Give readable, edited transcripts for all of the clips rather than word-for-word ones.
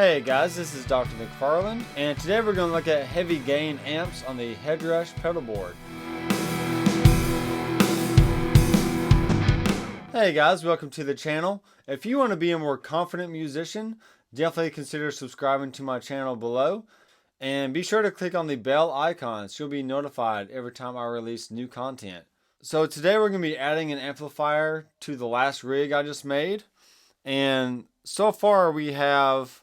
Hey guys, this is Dr. McFarland, and today we're going to look at heavy gain amps on the Headrush Pedalboard. Hey guys, welcome to the channel. If you want to be a more confident musician, definitely consider subscribing to my channel below. And be sure to click on the bell icon so you'll be notified every time I release new content. So today we're going to be adding an amplifier to the last rig I just made. And so far we have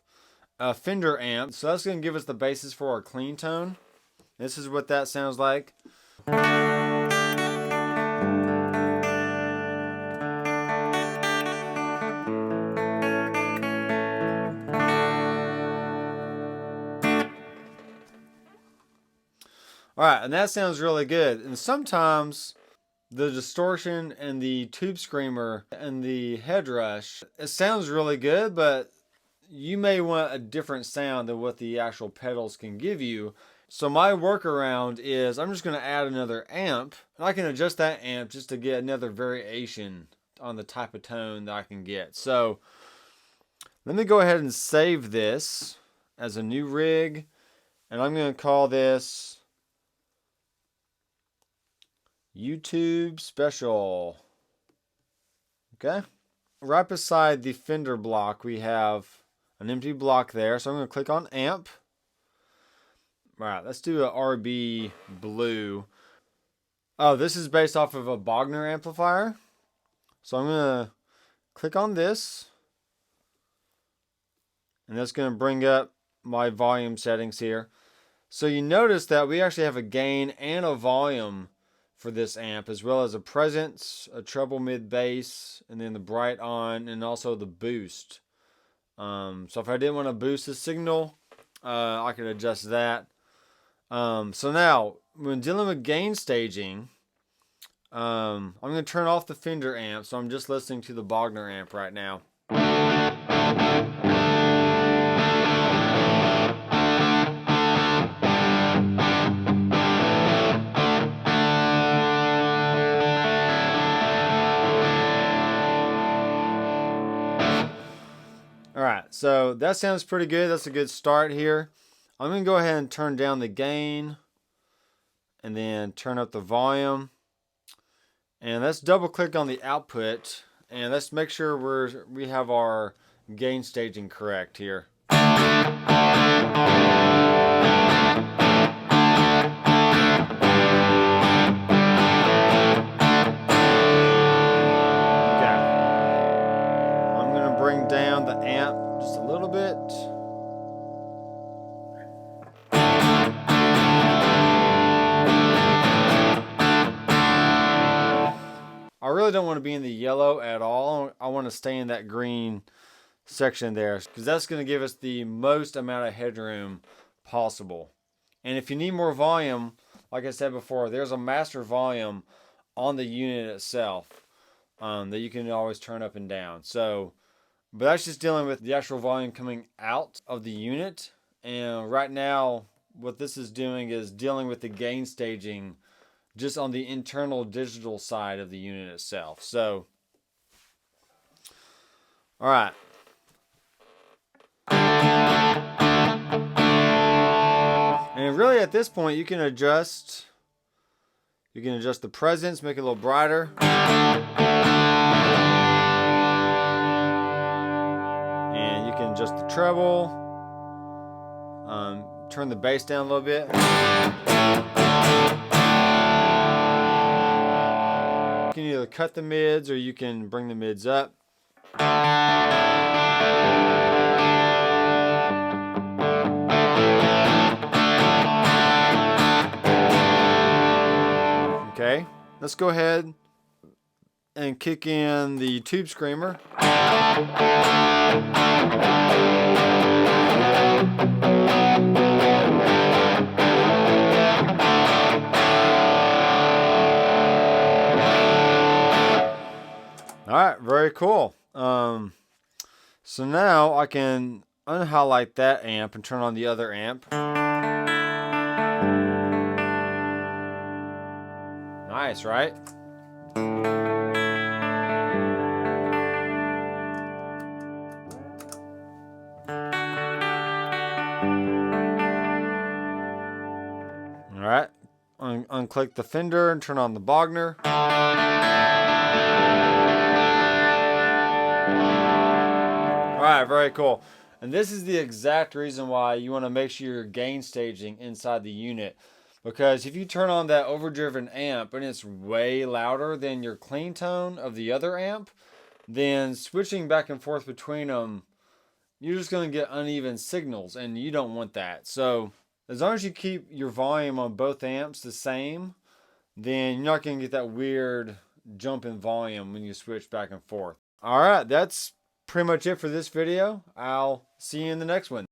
a Fender amp, so that's going to give us the basis for our clean tone. This is what that sounds like. Alright, and that sounds really good. And sometimes the distortion and the tube screamer and the Headrush, it sounds really good, but you may want a different sound than what the actual pedals can give you. So my workaround is I'm just going to add another amp, and I can adjust that amp just to get another variation on the type of tone that I can get. So let me go ahead and save this as a new rig, and I'm going to call this YouTube Special. Okay. Right beside the Fender block we have an empty block there, so I'm going to click on amp. Alright, let's do a RB blue. Oh, this is based off of a Bogner amplifier. So I'm going to click on this. And that's going to bring up my volume settings here. So you notice that we actually have a gain and a volume for this amp, as well as a presence, a treble mid bass, and then the bright on, and also the boost. So if I didn't want to boost the signal, I could adjust that. So now, when dealing with gain staging, I'm going to turn off the Fender amp, so I'm just listening to the Bogner amp right now. Alright, so that sounds pretty good. That's a good start here. I'm going to go ahead and turn down the gain and then turn up the volume. And let's double click on the output and let's make sure we have our gain staging correct here. Bring down the amp just a little bit. I really don't want to be in the yellow at all. I want to stay in that green section there because that's going to give us the most amount of headroom possible. And if you need more volume, like I said before, there's a master volume on the unit itself that you can always turn up and down. But that's just dealing with the actual volume coming out of the unit. And right now, what this is doing is dealing with the gain staging just on the internal digital side of the unit itself. So, all right. And really at this point, you can adjust the presence, make it a little brighter. Adjust the treble, turn the bass down a little bit. You can either cut the mids or you can bring the mids up. Okay, let's go ahead and kick in the tube screamer. Alright, very cool. So now I can unhighlight that amp and turn on the other amp. Nice, right? unclick the fender and turn on the Bogner. Alright, very cool. And this is the exact reason why you want to make sure you're gain staging inside the unit. Because if you turn on that overdriven amp and it's way louder than your clean tone of the other amp, then switching back and forth between them, you're just going to get uneven signals, and you don't want that. So as long as you keep your volume on both amps the same, then you're not going to get that weird jump in volume when you switch back and forth. Alright, that's pretty much it for this video. I'll see you in the next one.